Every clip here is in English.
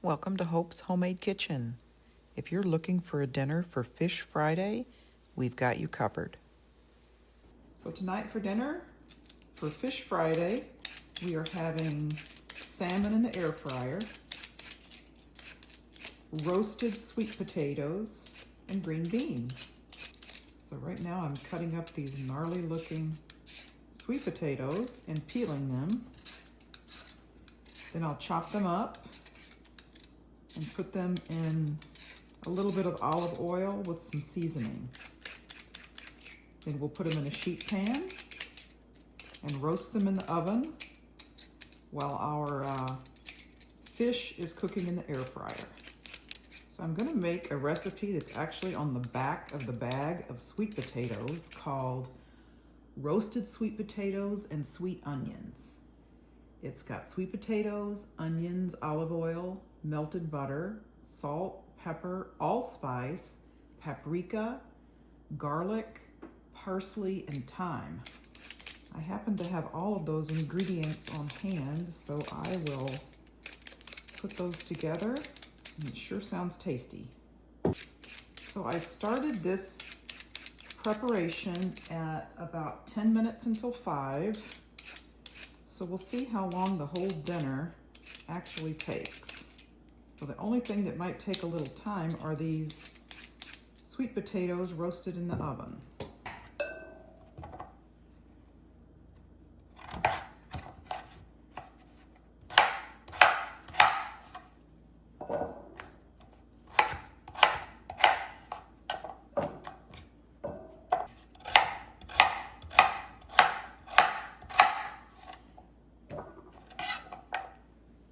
Welcome to Hope's Homemade Kitchen. If you're looking for a dinner for Fish Friday, we've got you covered. So tonight for dinner, for Fish Friday, we are having salmon in the air fryer, roasted sweet potatoes, and green beans. So right now I'm cutting up these gnarly looking sweet potatoes and peeling them. Then I'll chop them up and put them in a little bit of olive oil with some seasoning. Then we'll put them in a sheet pan and roast them in the oven while our fish is cooking in the air fryer. So I'm gonna make a recipe that's actually on the back of the bag of sweet potatoes called roasted sweet potatoes and sweet onions. It's got sweet potatoes, onions, olive oil, melted butter, salt, pepper, allspice, paprika, garlic, parsley, and thyme. I happen to have all of those ingredients on hand, so I will put those together, and it sure sounds tasty. So I started this preparation at about 10 minutes until 5, so we'll see how long the whole dinner actually takes. So the only thing that might take a little time are these sweet potatoes roasted in the oven.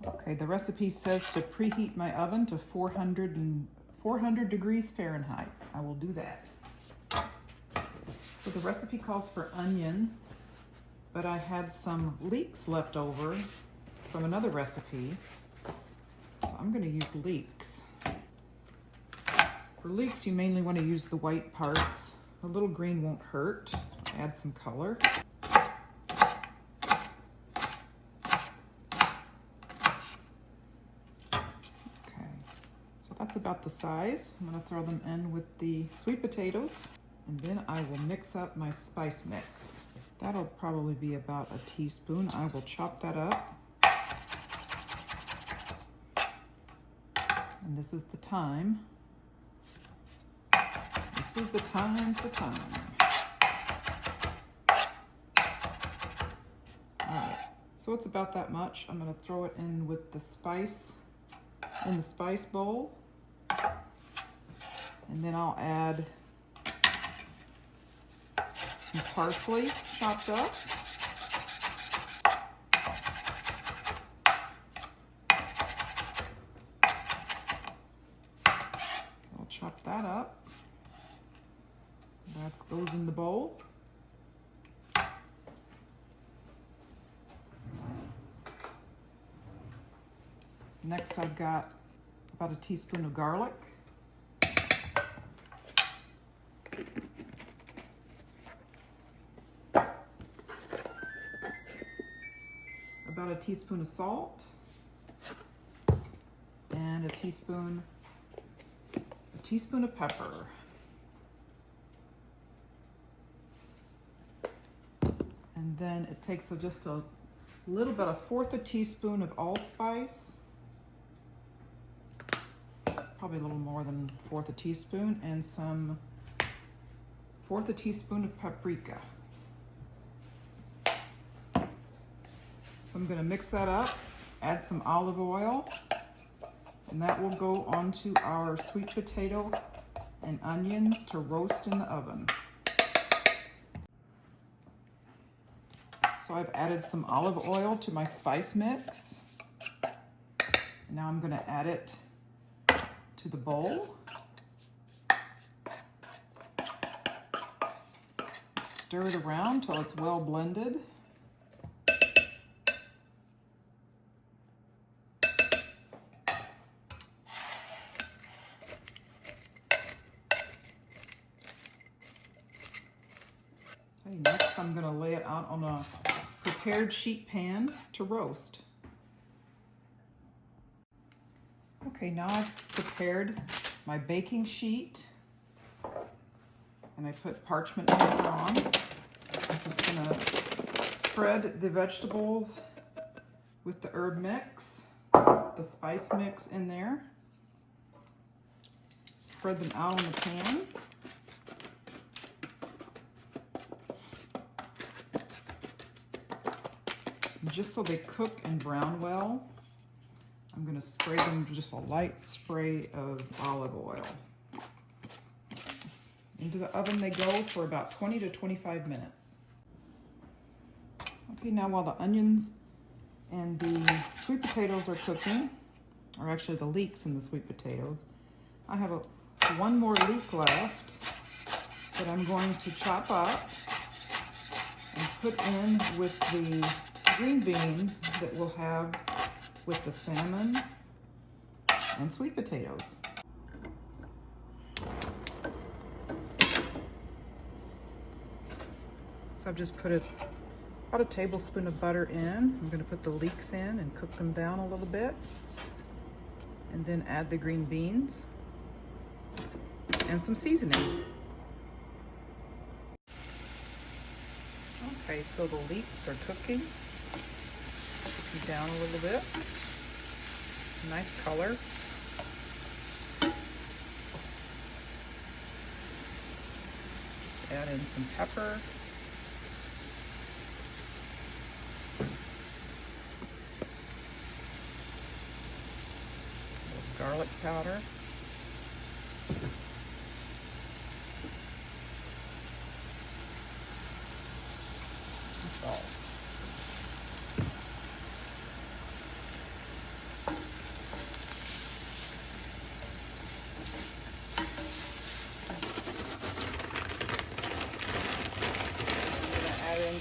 Okay, the recipe says to preheat my oven to 400 degrees Fahrenheit. I will do that. So the recipe calls for onion, but I had some leeks left over from another recipe, so I'm going to use leeks. For leeks, you mainly want to use the white parts. A little green won't hurt. Add some color. That's about the size. I'm going to throw them in with the sweet potatoes, and then I will mix up my spice mix. That'll probably be about a teaspoon. I will chop that up. And this is the thyme. This is the time for thyme. All right, so it's about that much. I'm going to throw it in with the spice in the spice bowl. And then I'll add some parsley chopped up. So I'll chop that up. That goes in the bowl. Next I've got about a teaspoon of garlic. About a teaspoon of salt, and a teaspoon of pepper. And then it takes just a little bit, a fourth a teaspoon of allspice, probably a little more than fourth a teaspoon, and some fourth a teaspoon of paprika. So I'm going to mix that up, add some olive oil, and that will go onto our sweet potato and onions to roast in the oven. So I've added some olive oil to my spice mix. Now I'm going to add it to the bowl. Stir it around till it's well blended. Okay, next I'm going to lay it out on a prepared sheet pan to roast. Okay, now I've prepared my baking sheet and I put parchment paper on. I'm just gonna spread the vegetables with the herb mix, the spice mix in there. Spread them out on the pan. And just so they cook and brown well, I'm going to spray them with just a light spray of olive oil. Into the oven they go for about 20 to 25 minutes. Okay, now while the onions and the sweet potatoes are cooking, or actually the leeks and the sweet potatoes, I have one more leek left that I'm going to chop up and put in with the green beans that we'll have with the salmon and sweet potatoes. So I've just put about a tablespoon of butter in. I'm going to put the leeks in and cook them down a little bit, and then add the green beans and some seasoning. Okay, so the leeks are cooking down a little bit. Nice color. Just add in some pepper. A little garlic powder. Some salt.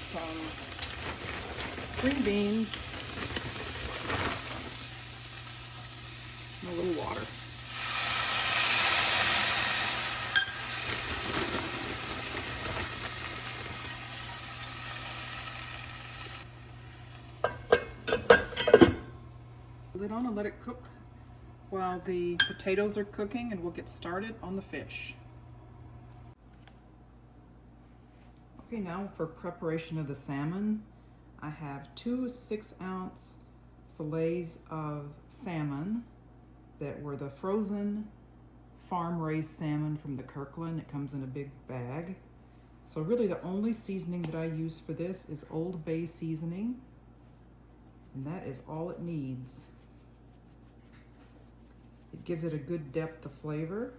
Some green beans and a little water. Lid on and let it cook while the potatoes are cooking, and we'll get started on the fish. Okay, now for preparation of the salmon, I have 2 6-ounce fillets of salmon that were the frozen farm-raised salmon from the Kirkland. It comes in a big bag. So really the only seasoning that I use for this is Old Bay seasoning, and that is all it needs. It gives it a good depth of flavor.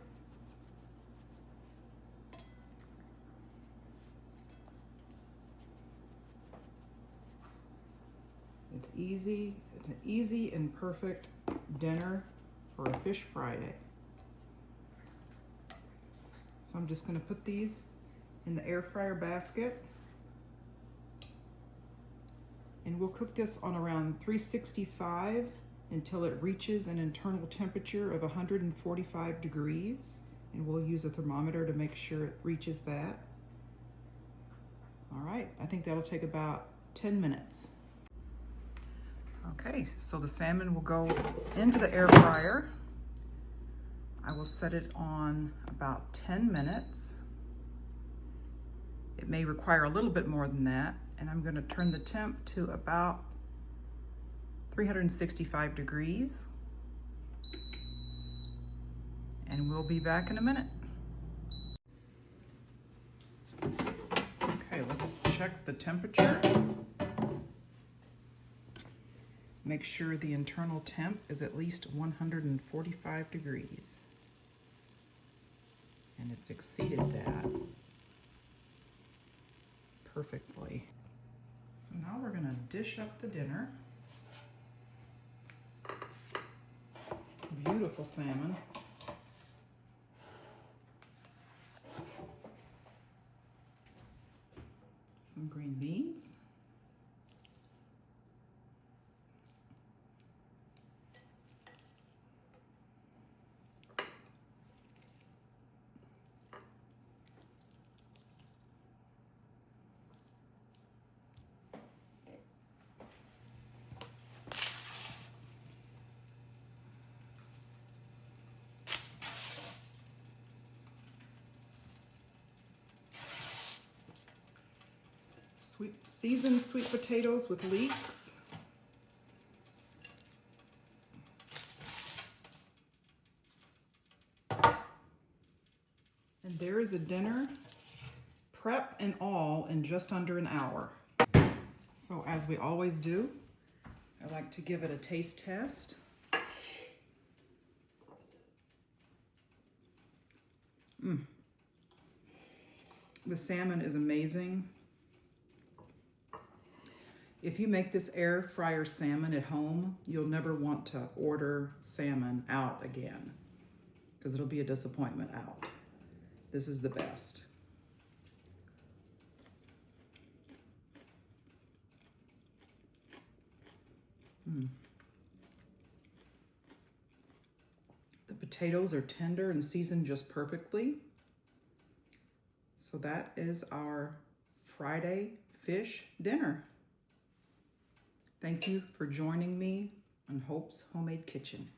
It's an easy and perfect dinner for a fish Friday. So I'm just going to put these in the air fryer basket, and we'll cook this on around 365 until it reaches an internal temperature of 145 degrees, and we'll use a thermometer to make sure it reaches that. All right, I think that'll take about 10 minutes. Okay, so the salmon will go into the air fryer. I will set it on about 10 minutes. It may require a little bit more than that, and I'm going to turn the temp to about 365 degrees. And we'll be back in a minute. Okay, let's check the temperature. Make sure the internal temp is at least 145 degrees. And it's exceeded that perfectly. So now we're going to dish up the dinner. Beautiful salmon. Some green beans. seasoned sweet potatoes with leeks. And there is a dinner, prep and all, in just under an hour. So as we always do, I like to give it a taste test. The salmon is amazing. If you make this air fryer salmon at home, you'll never want to order salmon out again because it'll be a disappointment out. This is the best. The potatoes are tender and seasoned just perfectly. So that is our Friday fish dinner. Thank you for joining me on Hope's Homemade Kitchen.